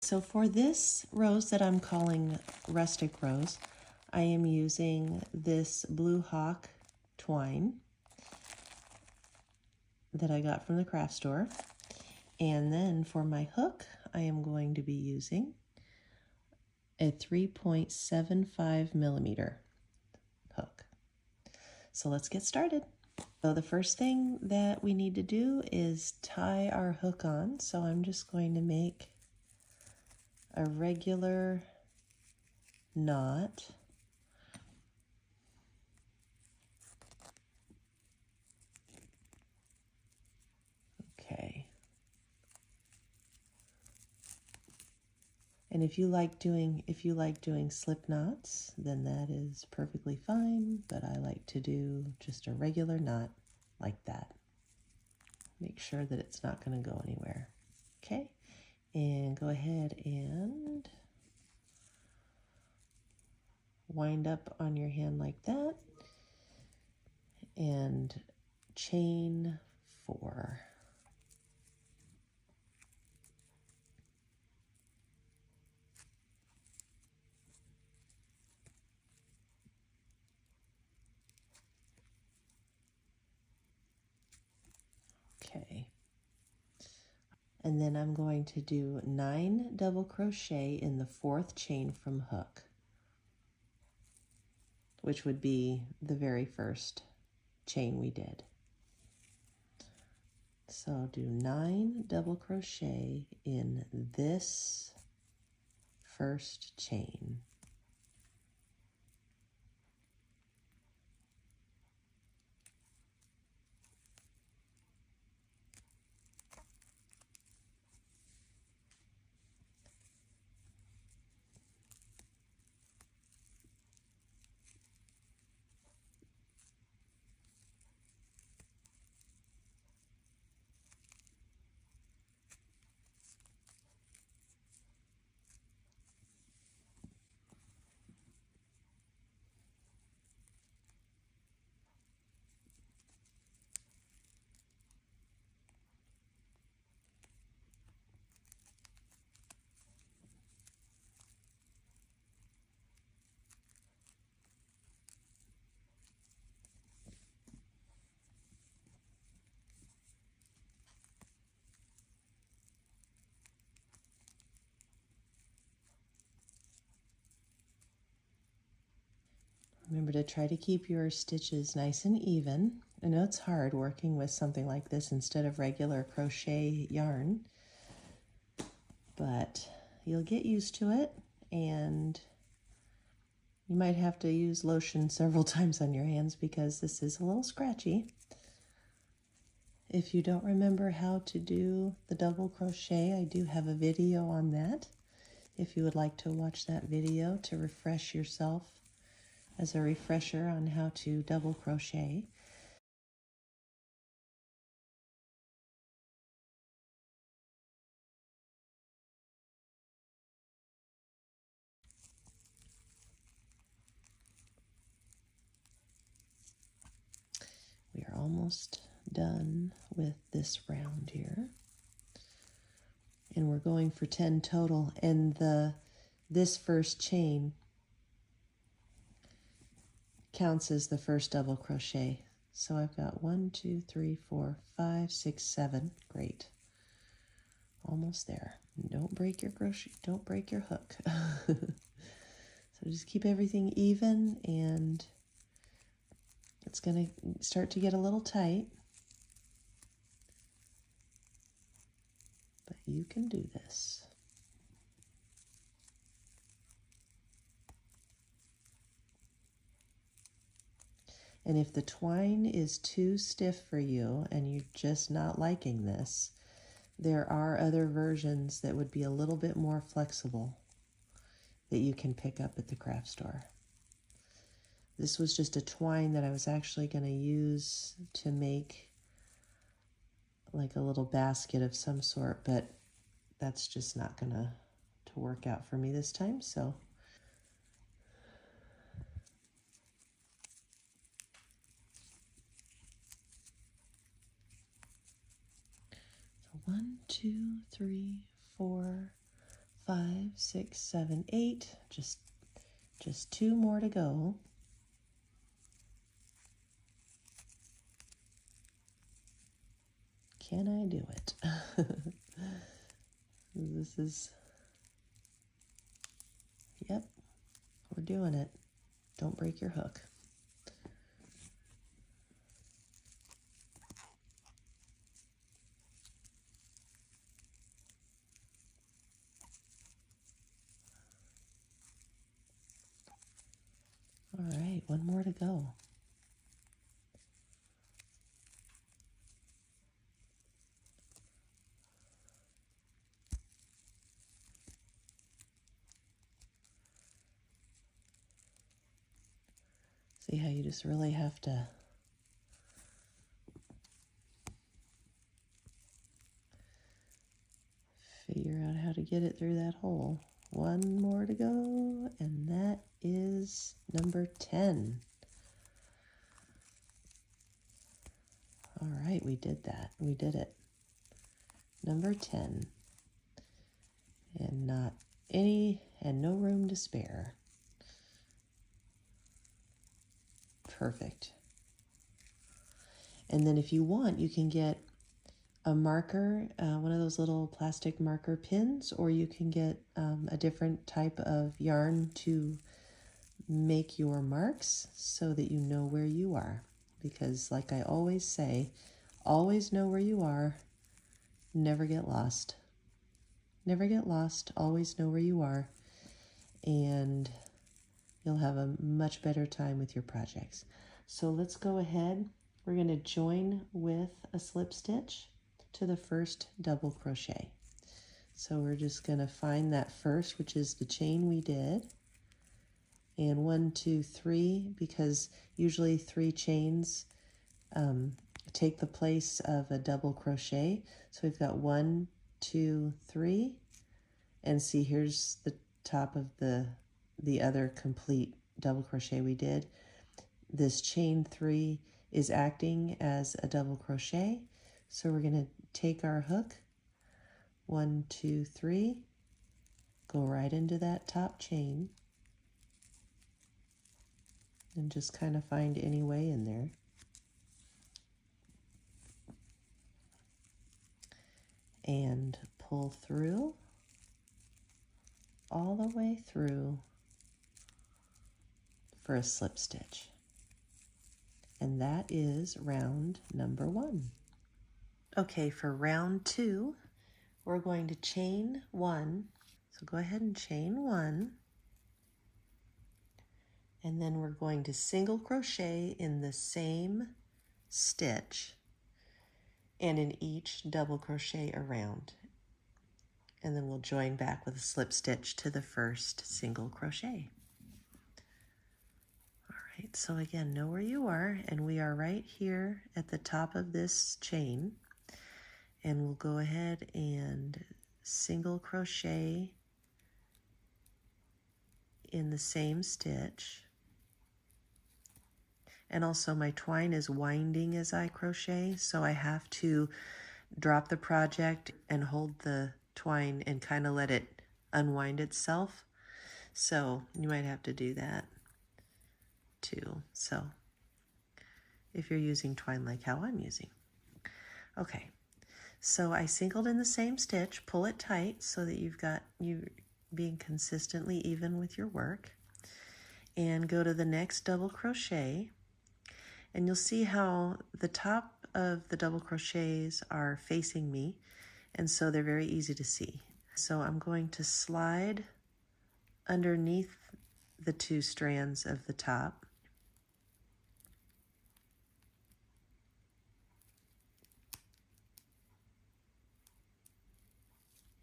So for this rose that I'm calling Rustic Rose, I am using this Blue Hawk twine that I got from the craft store. And then for my hook, I am going to be using a 3.75 millimeter hook. So let's get started. So the first thing that we need to do is tie our hook on. So I'm just going to make a regular knot. Okay. And if you like doing slip knots, then that is perfectly fine, but I like to do just a regular knot like that. Make sure that it's not going to go anywhere. Okay? And go ahead and wind up on your hand like that and chain 4. Okay. And then I'm going to do 9 double crochet in the 4th chain from hook, which would be the very first chain we did. So do 9 double crochet in this first chain. Remember to try to keep your stitches nice and even. I know it's hard working with something like this instead of regular crochet yarn, but you'll get used to it, and you might have to use lotion several times on your hands because this is a little scratchy. If you don't remember how to do the double crochet, I do have a video on that. If you would like to watch that video to refresh yourself as a refresher on how to double crochet. We are almost done with this round here. And we're going for 10 total, and this first chain counts as the first double crochet. So I've got 1, 2, 3, 4, 5, 6, 7. Great. Almost there. Don't break your crochet, don't break your hook. So just keep everything even, and it's going to start to get a little tight. But you can do this. And if the twine is too stiff for you and you're just not liking this, there are other versions that would be a little bit more flexible that you can pick up at the craft store. This was just a twine that I was actually going to use to make like a little basket of some sort, but that's just not going to work out for me this time. So 1, 2, 3, 4, 5, 6, 7, 8. Just 2 more to go. Can I do it? This is, yep, we're doing it. Don't break your hook. All right, one more to go. See how you just really have to figure out how to get it through that hole. One more to go, and that is number 10. All right, we did that. We did it. Number 10. And no room to spare. Perfect. And then if you want, you can get a marker, one of those little plastic marker pins, or you can get a different type of yarn to make your marks so that you know where you are. Because like I always say, always know where you are, never get lost. Never get lost, always know where you are, and you'll have a much better time with your projects. So let's go ahead. We're going to join with a slip stitch to the first double crochet. So we're just going to find that first, which is the chain we did, and 1, 2, 3, because usually 3 chains take the place of a double crochet. So we've got 1, 2, 3, and see, here's the top of the other complete double crochet we did. This chain 3 is acting as a double crochet, so we're going to take our hook, 1, 2, 3, go right into that top chain, and just kind of find any way in there. And pull through, all the way through for a slip stitch. And that is round number 1. Okay, for round 2, we're going to chain 1. So go ahead and chain 1. And then we're going to single crochet in the same stitch and in each double crochet around. And then we'll join back with a slip stitch to the first single crochet. All right, so again, know where you are, and we are right here at the top of this chain. And we'll go ahead and single crochet in the same stitch. And also my twine is winding as I crochet, so I have to drop the project and hold the twine and kind of let it unwind itself. So you might have to do that too. So if you're using twine like how I'm using. Okay, so I singled in the same stitch, pull it tight so that you being consistently even with your work, and go to the next double crochet. And you'll see how the top of the double crochets are facing me, and so they're very easy to see. So I'm going to slide underneath the 2 strands of the top.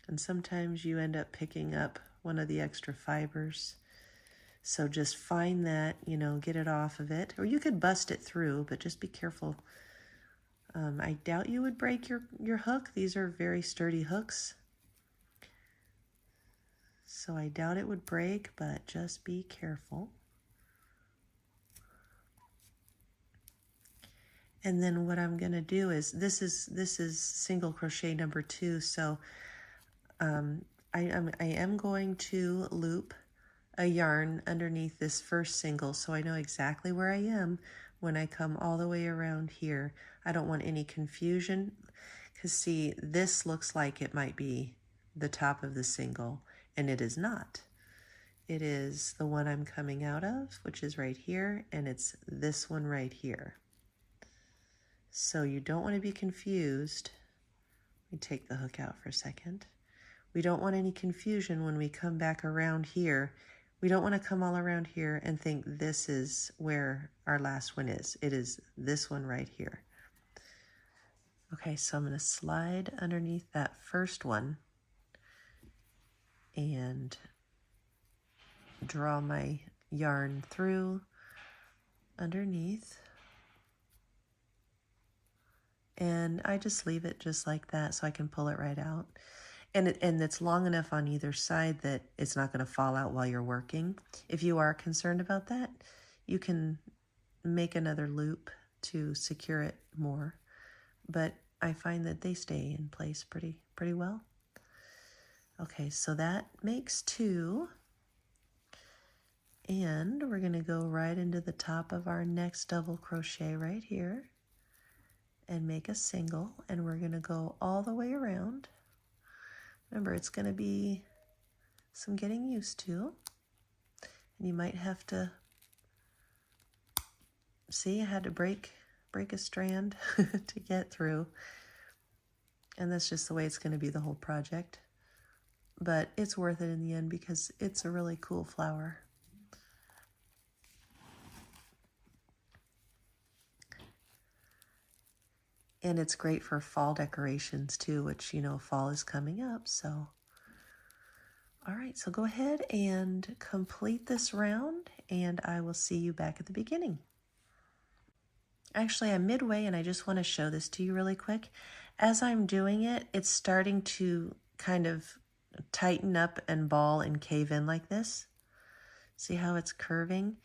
And sometimes you end up picking up one of the extra fibers. So just find that, get it off of it. Or you could bust it through, but just be careful. I doubt you would break your hook. These are very sturdy hooks. So I doubt it would break, but just be careful. And then what I'm going to do is, this is single crochet number 2, so I am going to loop a yarn underneath this first single so I know exactly where I am when I come all the way around here. I don't want any confusion, because see, this looks like it might be the top of the single, and it is not. It is the one I'm coming out of, which is right here, and it's this one right here. So you don't want to be confused. Let me take the hook out for a second. We don't want any confusion when we come back around here. We don't want to come all around here and think this is where our last one is. It is this one right here. Okay, so I'm going to slide underneath that first one and draw my yarn through underneath. And I just leave it just like that so I can pull it right out. And it's long enough on either side that it's not going to fall out while you're working. If you are concerned about that, you can make another loop to secure it more. But I find that they stay in place pretty well. Okay, so that makes 2. And we're going to go right into the top of our next double crochet right here and make a single, and we're going to go all the way around. Remember, it's going to be some getting used to, and you might have to see, I had to break a strand to get through, and that's just the way it's going to be the whole project. But it's worth it in the end because it's a really cool flower. And it's great for fall decorations too, which, you know, fall is coming up, so. All right, so go ahead and complete this round, and I will see you back at the beginning. Actually, I'm midway, and I just want to show this to you really quick. As I'm doing it, it's starting to kind of tighten up and ball and cave in like this. See how it's curving?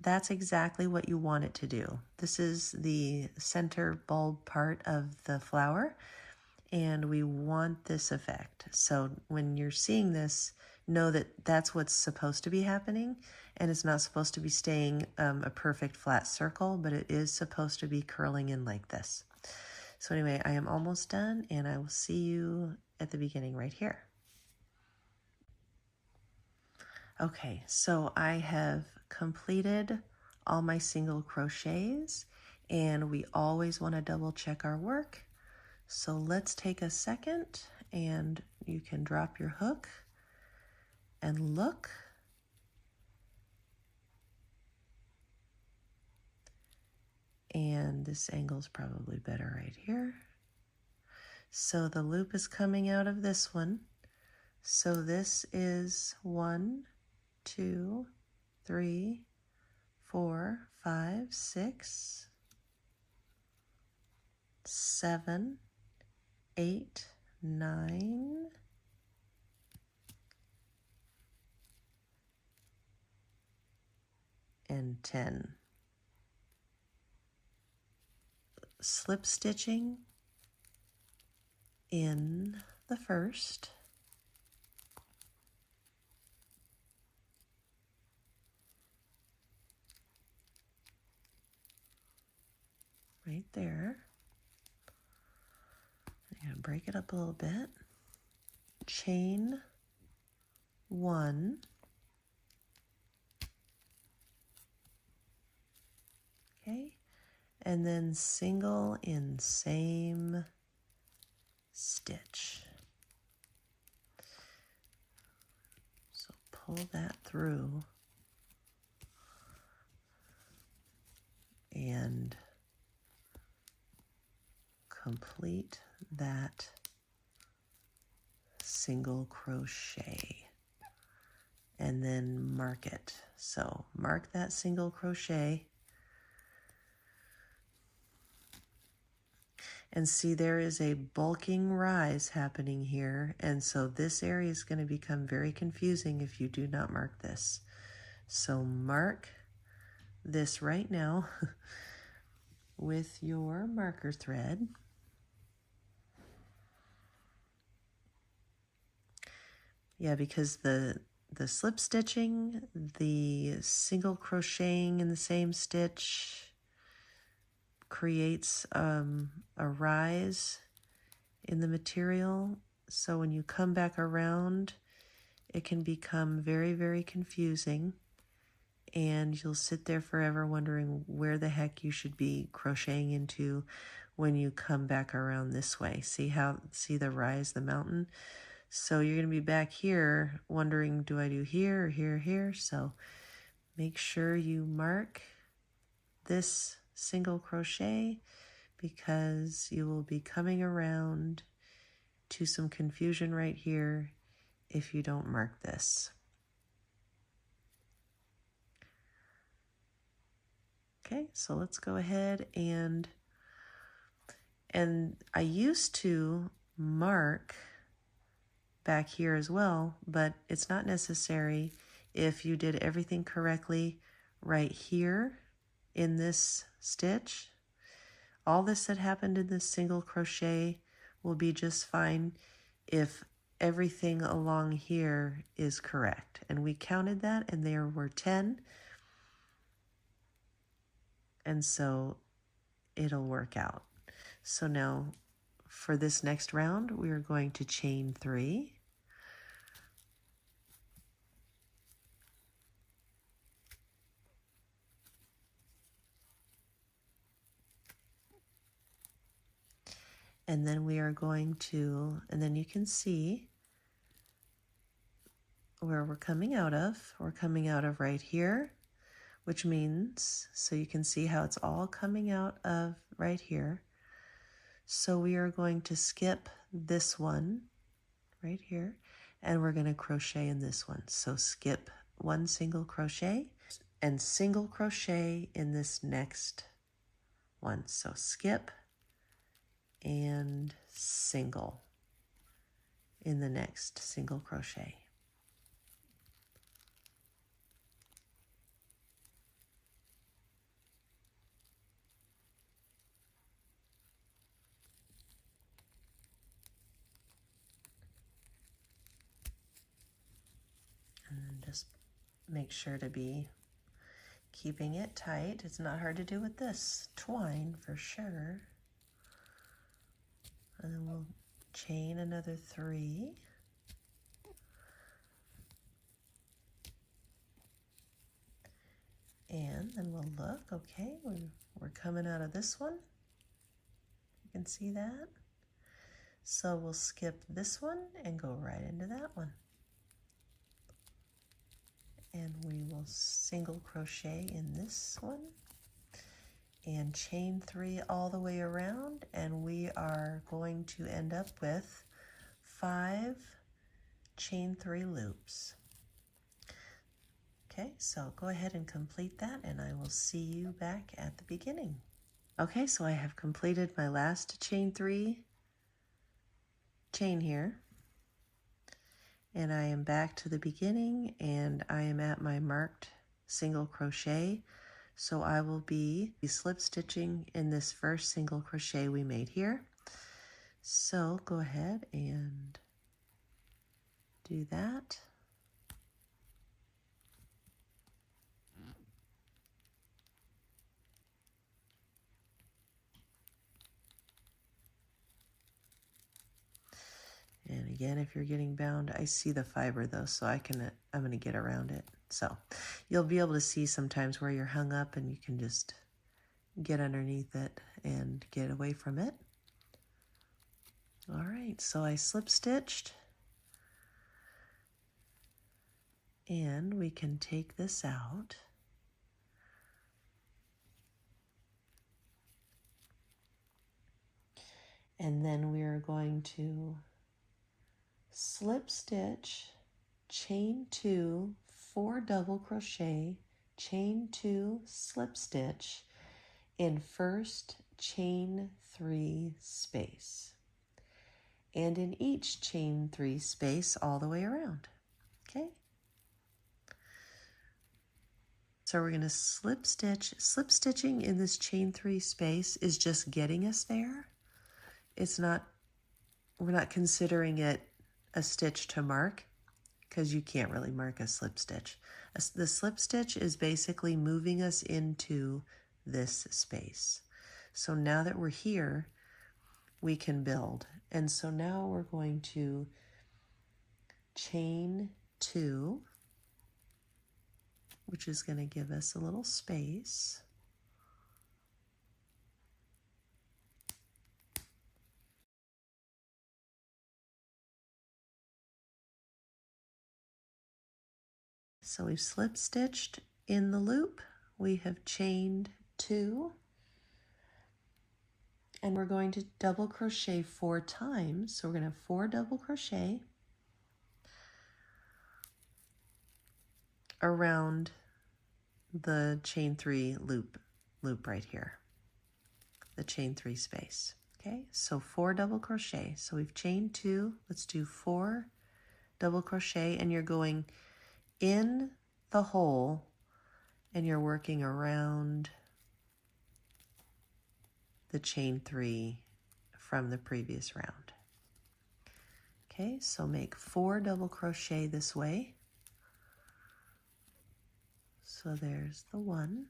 That's exactly what you want it to do. This is the center bulb part of the flower, and we want this effect. So when you're seeing this, know that that's what's supposed to be happening, and it's not supposed to be staying a perfect flat circle, but it is supposed to be curling in like this. So anyway, I am almost done, and I will see you at the beginning right here. Okay, so I have completed all my single crochets, and we always want to double check our work. So let's take a second, and you can drop your hook and look. And this angle is probably better right here. So the loop is coming out of this one. So this is 1, 2, 3, 4, 5, 6, 7, 8, 9, and 10. Slip stitching in the first, right there. I'm going to break it up a little bit. Chain 1, okay, and then single in same stitch. So pull that through and complete that single crochet, and then mark it. So mark that single crochet, and see there is a bulking rise happening here, and so this area is going to become very confusing if you do not mark this. So mark this right now with your marker thread. Yeah, because the slip stitching, the single crocheting in the same stitch creates a rise in the material. So when you come back around, it can become very, very confusing, and you'll sit there forever wondering where the heck you should be crocheting into when you come back around this way. See the rise, the mountain? So you're going to be back here wondering, do I do here or here or here? So make sure you mark this single crochet, because you will be coming around to some confusion right here if you don't mark this. Okay, so let's go ahead and I used to mark back here as well, but it's not necessary if you did everything correctly right here in this stitch. All this that happened in this single crochet will be just fine if everything along here is correct. And we counted that, and there were 10. And so it'll work out. So now for this next round, we are going to chain 3. And then we are going to, and then you can see where we're coming out of. We're coming out of right here, which means, so you can see how it's all coming out of right here. So we are going to skip this one right here, and we're going to crochet in this one. So skip 1 single crochet and single crochet in this next one. So skip and single in the next single crochet. And just make sure to be keeping it tight. It's not hard to do with this twine for sure. And then we'll chain another 3. And then we'll look, okay, we're coming out of this one. You can see that. So we'll skip this one and go right into that one. And we will single crochet in this one and chain 3 all the way around, and we are going to end up with 5 chain 3 loops. Okay, so go ahead and complete that, and I will see you back at the beginning. Okay, so I have completed my last chain 3 chain here, and I am back to the beginning, and I am at my marked single crochet. So I will be slip stitching in this first single crochet we made here. So go ahead and do that. And again, if you're getting bound, I see the fiber though, so I'm going to get around it. So you'll be able to see sometimes where you're hung up, and you can just get underneath it and get away from it. All right, so I slip stitched, and we can take this out. And then we are going to slip stitch, chain 2, 4 double crochet, chain 2, slip stitch in first chain 3 space, and in each chain 3 space all the way around. Okay, so we're going to slip stitch. Slip stitching in this chain 3 space is just getting us there. It's not, we're not considering it a stitch to mark. because you can't really mark a slip stitch. The slip stitch is basically moving us into this space. So now that we're here, we can build. And so now we're going to chain 2, which is going to give us a little space. So we've slip stitched in the loop, we have chained 2, and we're going to double crochet 4 times. So we're going to have 4 double crochet around the chain 3 loop right here, the chain 3 space. Okay, so 4 double crochet. So we've chained 2, let's do 4 double crochet, and you're going in the hole and you're working around the chain 3 from the previous round. Okay, so make 4 double crochet this way. So there's the 1.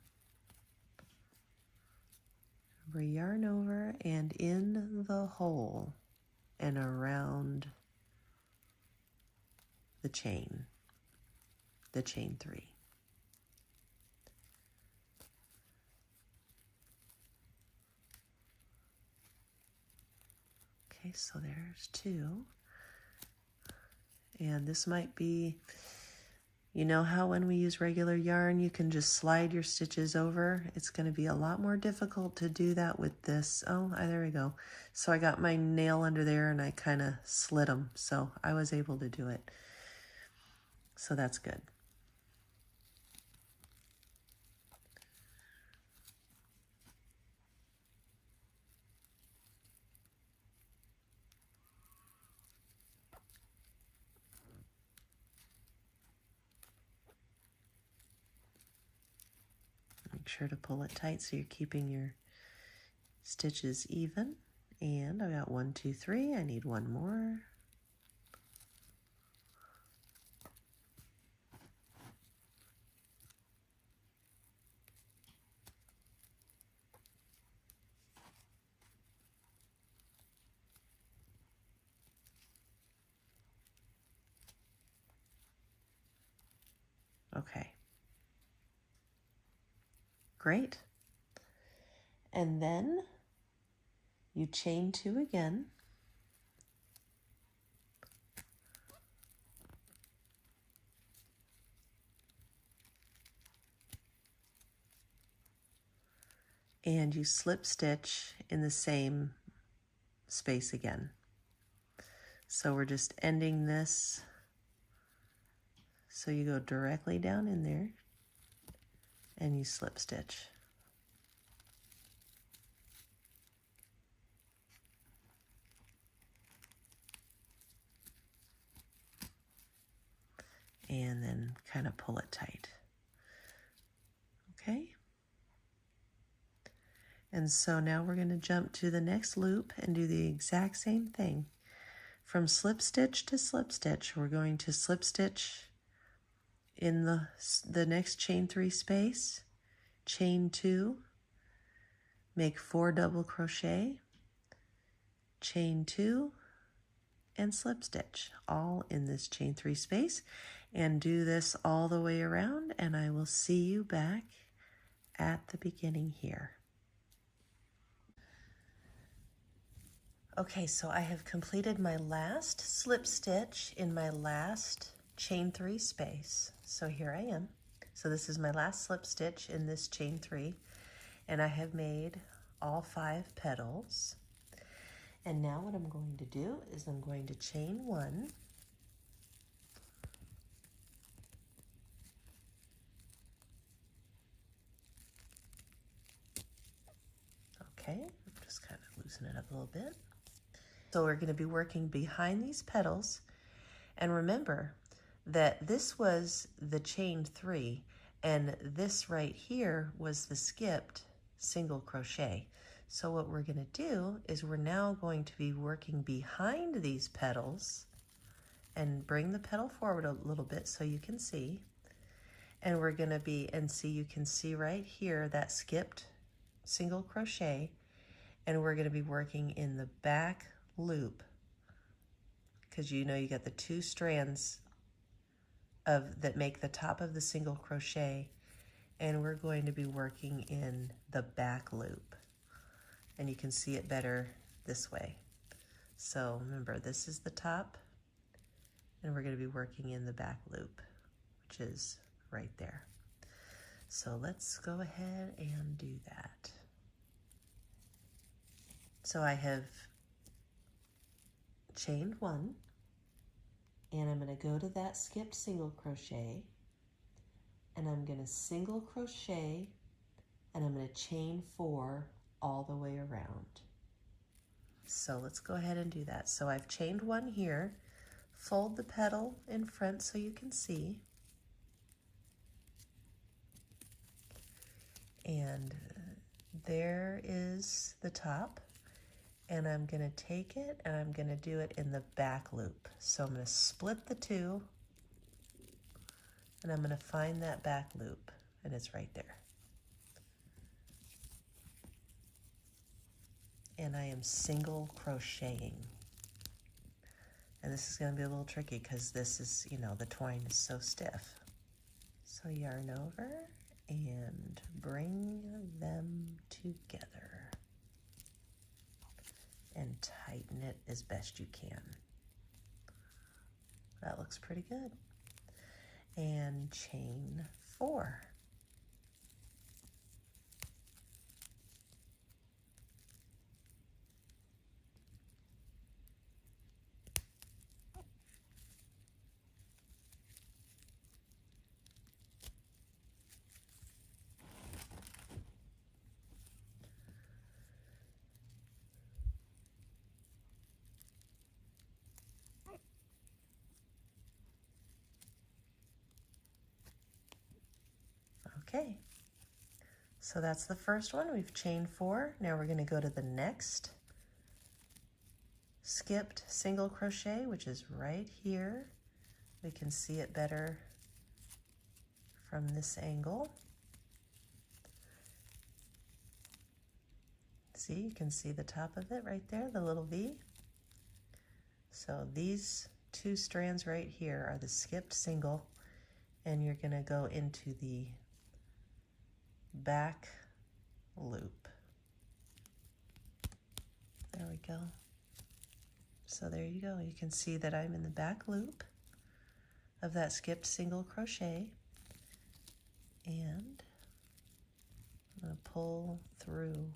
Yarn over and in the hole and around the chain 3. Okay, so there's 2. And this might be, you know how when we use regular yarn, you can just slide your stitches over? It's going to be a lot more difficult to do that with this. Oh, there we go. So I got my nail under there and I kind of slid them. So I was able to do it. So that's good. Make sure to pull it tight so you're keeping your stitches even. And I got 1, 2, 3. I need 1 more. Okay. Great. And then you chain 2 again. And you slip stitch in the same space again. So we're just ending this. So you go directly down in there and you slip stitch. And then kind of pull it tight. Okay? And so now we're going to jump to the next loop and do the exact same thing. From slip stitch to slip stitch, we're going to slip stitch in the next chain 3 space, chain 2, make 4 double crochet, chain 2, and slip stitch, all in this chain 3 space. And do this all the way around, and I will see you back at the beginning here. Okay, so I have completed my last slip stitch in my last chain 3 space. So here I am. So this is my last slip stitch in this chain 3, and I have made all 5 petals. And now what I'm going to do is I'm going to chain 1. Okay, just kind of loosen it up a little bit. So we're going to be working behind these petals, and remember that this was the chain 3 and this right here was the skipped single crochet. So what we're going to do is we're now going to be working behind these petals and bring the petal forward a little bit so you can see. And we're going to be, and see, you can see right here that skipped single crochet, and we're going to be working in the back loop, because you know you got the 2 strands that make the top of the single crochet, and we're going to be working in the back loop, and you can see it better this way. So remember, this is the top, and we're going to be working in the back loop, which is right there. So let's go ahead and do that. So I have chained 1, and I'm going to go to that skipped single crochet, and I'm going to single crochet, and I'm going to chain 4 all the way around. So let's go ahead and do that. So I've chained 1 here, fold the petal in front so you can see, and there is the top, and I'm going to take it and I'm going to do it in the back loop. So I'm going to split the 2, and I'm going to find that back loop, and it's right there. And I am single crocheting. And this is going to be a little tricky because this is, you know, the twine is so stiff. So yarn over and bring them together and tighten it as best you can. That looks pretty good. And chain 4. Okay, so that's the first one. We've chained 4. Now we're going to go to the next skipped single crochet, which is right here. We can see it better from this angle. See, you can see the top of it right there, the little V. So these 2 strands right here are the skipped single, and you're going to go into the back loop. There we go. So there you go. You can see that I'm in the back loop of that skipped single crochet, and I'm going to pull through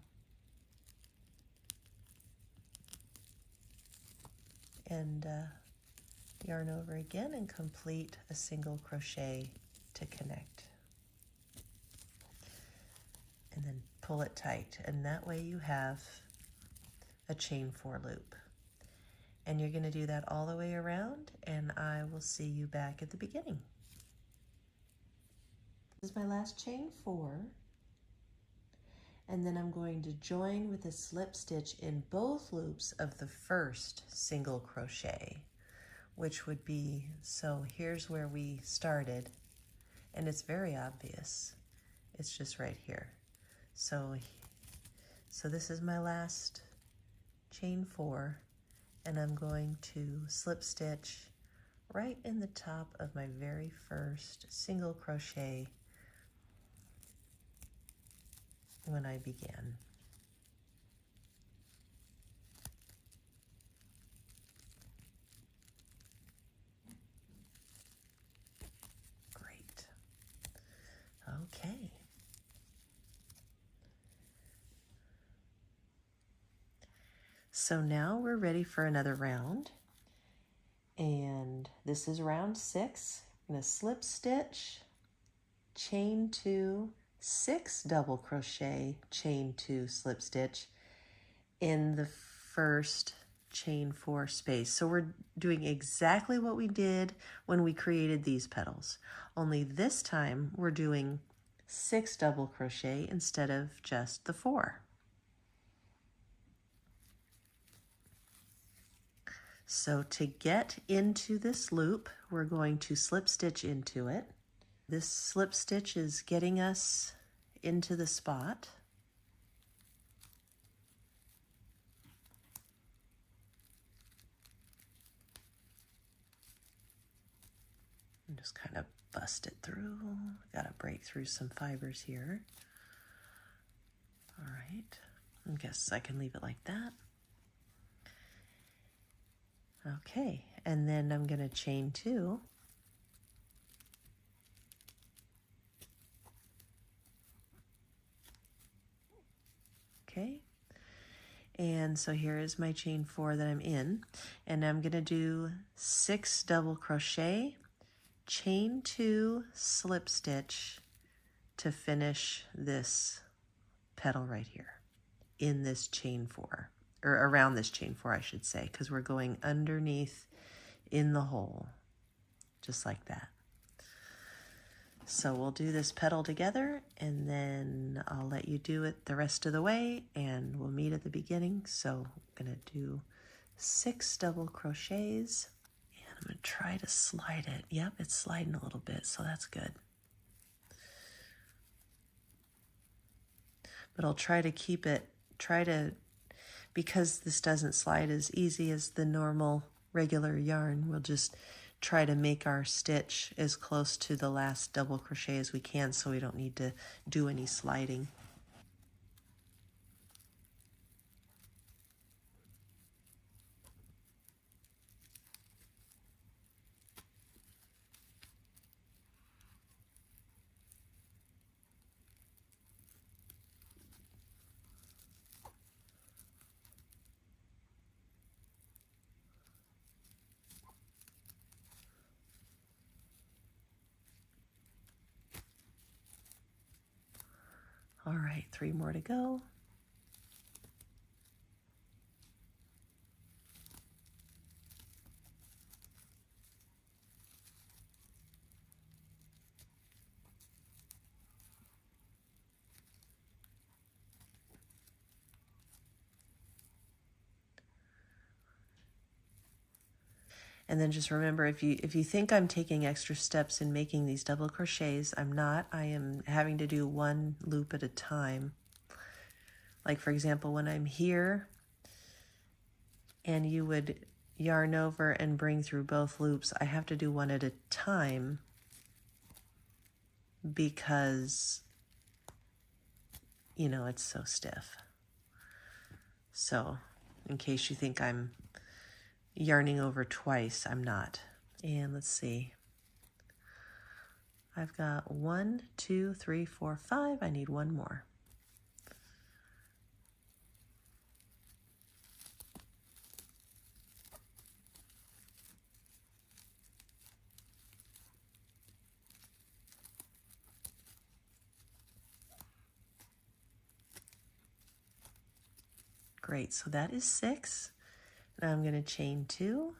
and yarn over again and complete a single crochet to connect. And then pull it tight, and that way you have a chain 4 loop. And you're going to do that all the way around, and I will see you back at the beginning. This is my last chain 4, and then I'm going to join with a slip stitch in both loops of the first single crochet, which would be, so here's where we started, and it's very obvious. It's just right here. So this is my last chain 4, and I'm going to slip stitch right in the top of my very first single crochet when I began. Great. Okay. So now we're ready for another round, and this is round 6. I'm going to slip stitch, chain 2, 6 double crochet, chain 2, slip stitch in the first chain 4 space. So we're doing exactly what we did when we created these petals, only this time we're doing 6 double crochet instead of just the 4. So to get into this loop, we're going to slip stitch into it. This slip stitch is getting us into the spot. And just kind of bust it through. Got to break through some fibers here. All right, I guess I can leave it like that. Okay, and then I'm going to chain 2. Okay, and so here is my chain 4 that I'm in, and I'm going to do 6 double crochet, chain 2, slip stitch to finish this petal right here in this chain 4, or around this chain 4 I should say, because we're going underneath in the hole, just like that. So we'll do this petal together, and then I'll let you do it the rest of the way, and we'll meet at the beginning. So I'm gonna do 6 double crochets, and I'm gonna try to slide it. Yep, it's sliding a little bit, so that's good. But I'll try to keep it, because this doesn't slide as easy as the normal regular yarn, we'll just try to make our stitch as close to the last double crochet as we can, so we don't need to do any sliding. All right, 3 more to go. And then just remember, if you think I'm taking extra steps in making these double crochets, I'm not. I am having to do 1 loop at a time. Like for example, when I'm here and you would yarn over and bring through both loops, I have to do 1 at a time because, you know, it's so stiff. So in case you think I'm yarning over twice, I'm not. And let's see, I've got 1, 2, 3, 4, 5. I need 1 more. Great, so that is 6. Now I'm going to chain 2.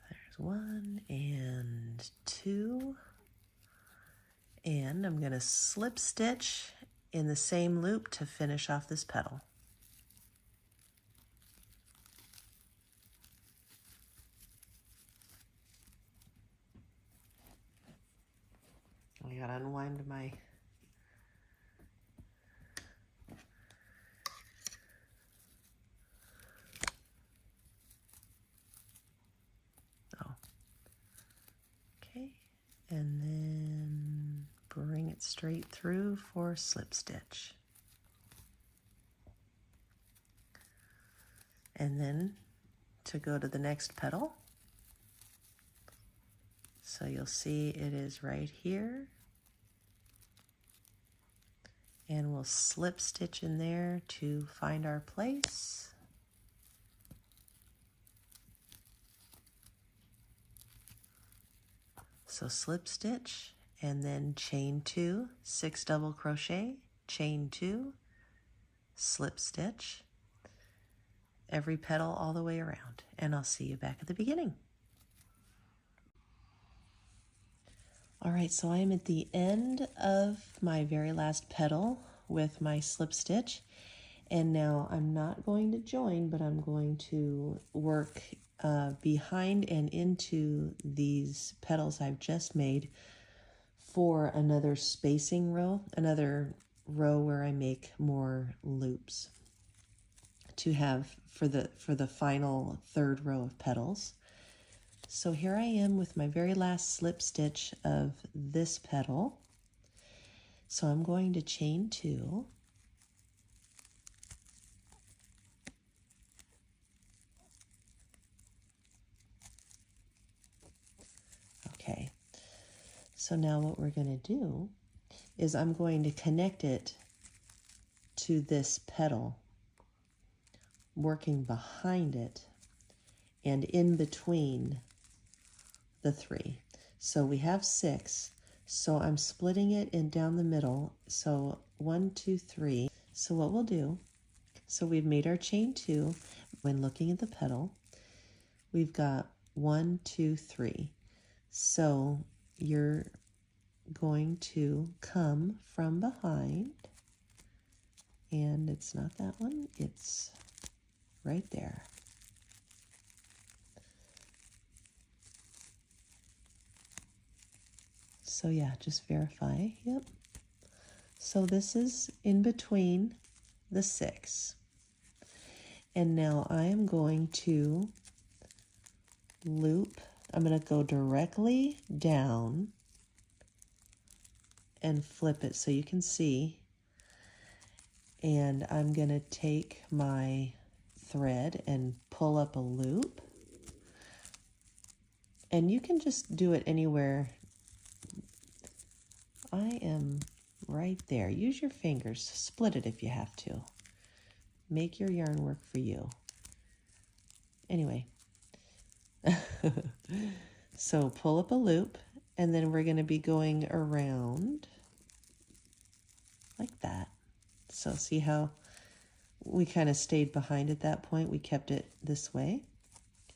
There's 1 and 2. And I'm going to slip stitch in the same loop to finish off this petal. I gotta unwind my okay, and then bring it straight through for slip stitch. And then to go to the next petal, so you'll see it is right here, and we'll slip stitch in there to find our place. So slip stitch and then chain 2, 6 double crochet, chain 2, slip stitch, every petal all the way around, and I'll see you back at the beginning. All right, so I am at the end of my very last petal with my slip stitch, and now I'm not going to join, but I'm going to work behind and into these petals I've just made for another spacing row, another row where I make more loops to have for the final third row of petals. So here I am with my very last slip stitch of this petal. So I'm going to chain 2. Okay, so now what we're going to do is I'm going to connect it to this petal, working behind it and in between the 3. So we have 6, so I'm splitting it in down the middle. So 1, 2, 3. So what we'll do, so we've made our chain 2. When looking at the petal, we've got 1, 2, 3. So you're going to come from behind, and it's not that one, it's right there. So yeah, just verify, yep. So this is in between the 6. And now I am going to loop, I'm going to go directly down and flip it so you can see. And I'm going to take my thread and pull up a loop. And you can just do it anywhere. I am right there. Use your fingers. Split it if you have to. Make your yarn work for you. Anyway. So pull up a loop, and then we're going to be going around like that. So see how we kind of stayed behind at that point? We kept it this way.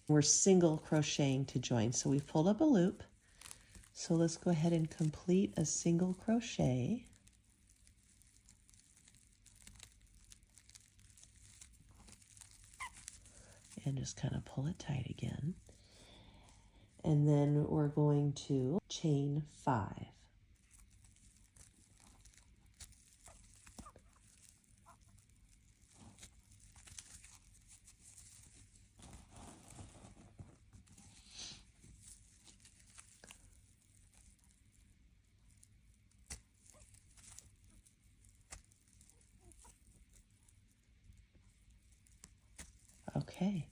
We're single crocheting to join. So we've pulled up a loop. So let's go ahead and complete a single crochet. And just kind of pull it tight again. And then we're going to chain 5. Okay.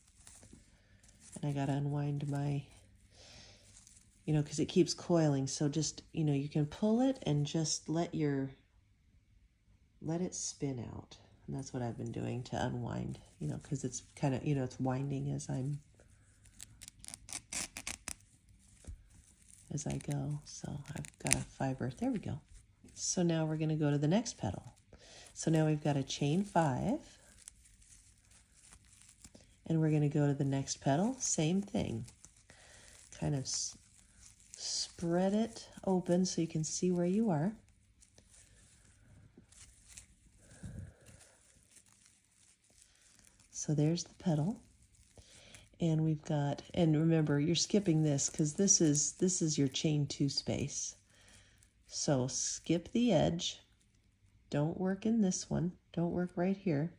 And I got to unwind my, because it keeps coiling. So just, you can pull it and just let it spin out. And that's what I've been doing to unwind, because it's kind of, it's winding as I go. So I've got a fiber. There we go. So now we're going to go to the next petal. So now we've got a chain 5. And we're going to go to the next petal. Same thing. Kind of spread it open so you can see where you are. So there's the petal. And we've got, and remember, you're skipping this because this is your chain 2 space. So skip the edge. Don't work in this one. Don't work right here.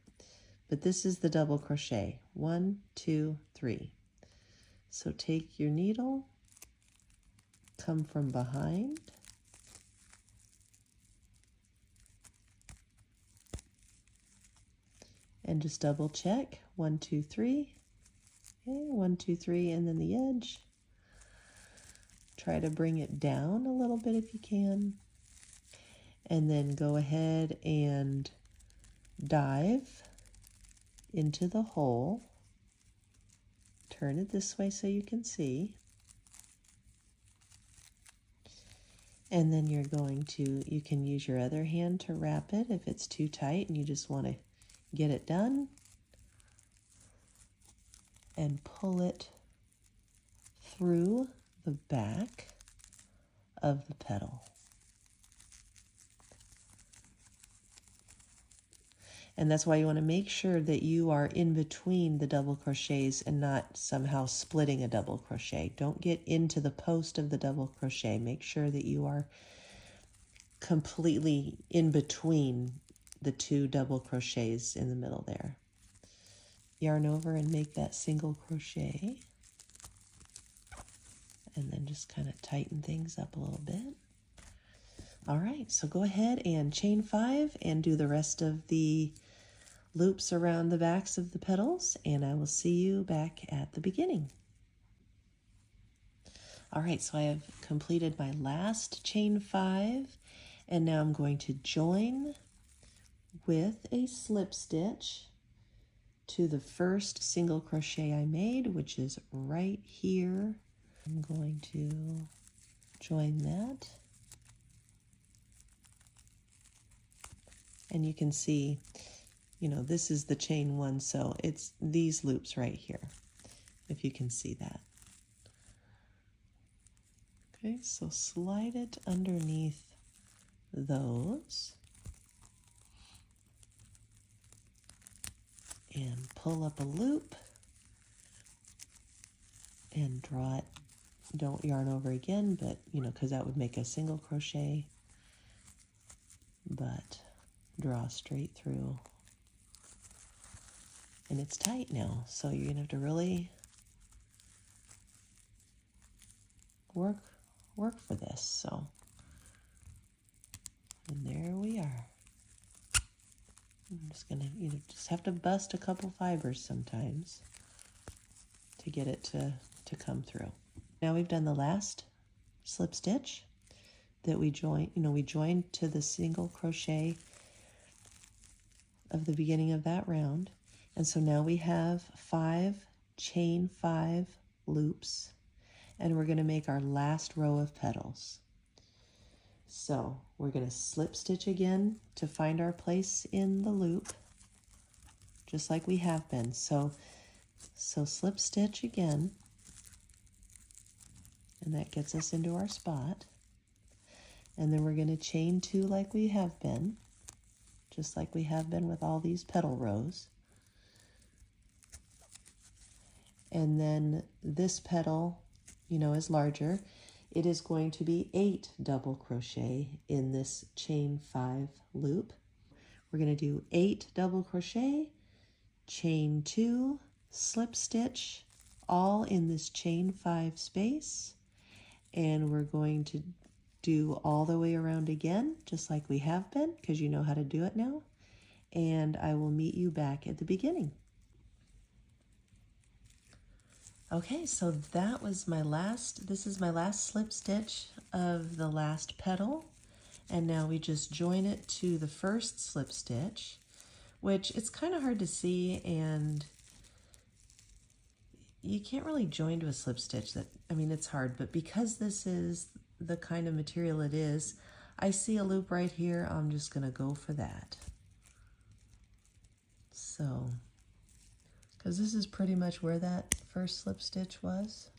But this is the double crochet. 1, 2, 3. So take your needle, come from behind, and just double check. 1, 2, 3. Okay, 1, 2, 3, and then the edge. Try to bring it down a little bit if you can. And then go ahead and dive into the hole. Turn it this way so you can see. And then you're going to, you can use your other hand to wrap it if it's too tight and you just want to get it done. and pull it through the back of the petal. And that's why you want to make sure that you are in between the double crochets and not somehow splitting a double crochet. Don't get into the post of the double crochet. Make sure that you are completely in between the two double crochets in the middle there. Yarn over and make that single crochet. And then just kind of tighten things up a little bit. All right, so go ahead and chain 5 and do the rest of the loops around the backs of the petals, and I will see you back at the beginning. All right, so I have completed my last chain 5, and now I'm going to join with a slip stitch to the first single crochet I made, which is right here. I'm going to join that. And you can see, you know, this is the chain 1, so it's these loops right here, if you can see that. Okay, so slide it underneath those and pull up a loop and draw it. Don't yarn over again, but, you know, because that would make a single crochet, but draw straight through. And it's tight now, so you're going to have to really work for this. So, and there we are. I'm just going to, you know, just have to bust a couple fibers sometimes to get it to come through. Now we've done the last slip stitch that we joined, you know, we joined to the single crochet of the beginning of that round. And so now we have 5 chain 5 loops, and we're going to make our last row of petals. So we're going to slip stitch again to find our place in the loop, just like we have been. So slip stitch again, and that gets us into our spot. And then we're going to chain 2 like we have been, just like we have been with all these petal rows. And then this petal, you know, is larger. It is going to be 8 double crochet in this chain 5 loop. We're going to do 8 double crochet, chain 2, slip stitch, all in this chain 5 space. And we're going to do all the way around again, just like we have been, because you know how to do it now. And I will meet you back at the beginning. Okay, so that was this is my last slip stitch of the last petal. And now we just join it to the first slip stitch, which it's kind of hard to see, and you can't really join to a slip stitch. It's hard, but because this is the kind of material it is, I see a loop right here. I'm just going to go for that. So, because this is pretty much where that first slip stitch was.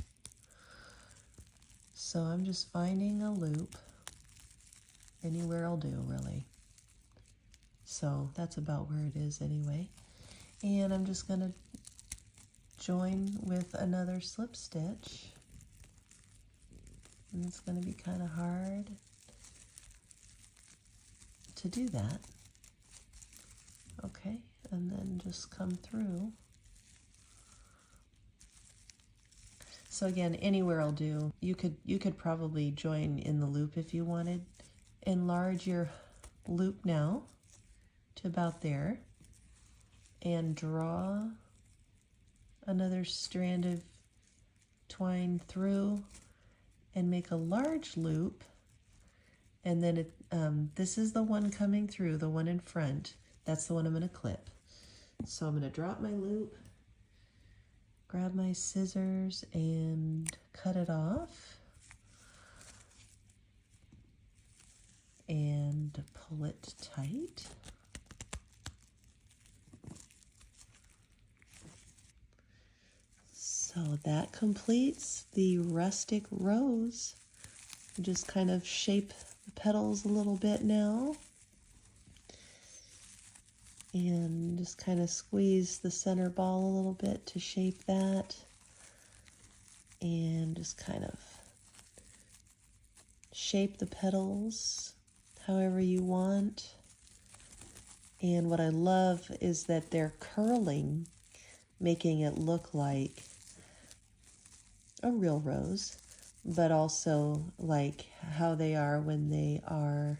So I'm just finding a loop. Anywhere will do, really. So that's about where it is anyway. And I'm just going to join with another slip stitch. And it's going to be kind of hard to do that. Okay, and then just come through. So again, anywhere will do. You could probably join in the loop if you wanted. Enlarge your loop now to about there and draw another strand of twine through and make a large loop. And then this is the one coming through, the one in front. That's the one I'm going to clip. So I'm going to drop my loop, grab my scissors and cut it off, and pull it tight. that completes the Rustic Rose. Just kind of shape the petals a little bit now. And just kind of squeeze the center ball a little bit to shape that. And just kind of shape the petals however you want. And what I love is that they're curling, making it look like a real rose, but also like how they are when they are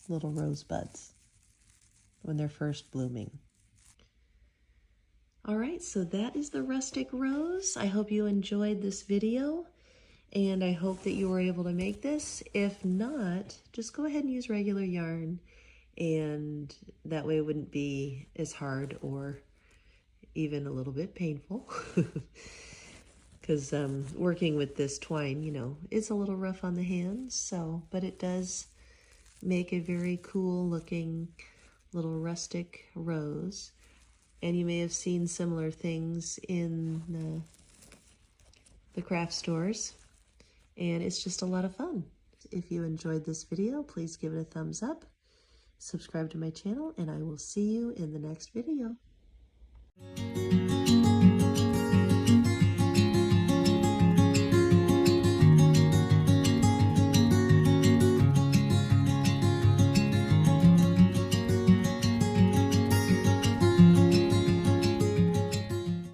little rosebuds, when they're first blooming. All right, so that is the Rustic Rose. I hope you enjoyed this video, and I hope that you were able to make this. If not, just go ahead and use regular yarn, and that way it wouldn't be as hard or even a little bit painful. Because working with this twine, you know, it's a little rough on the hands, so, but it does make a very cool looking little rustic rose. And you may have seen similar things in the craft stores, and it's just a lot of fun. If you enjoyed this video, please give it a thumbs up, subscribe to my channel, and I will see you in the next video.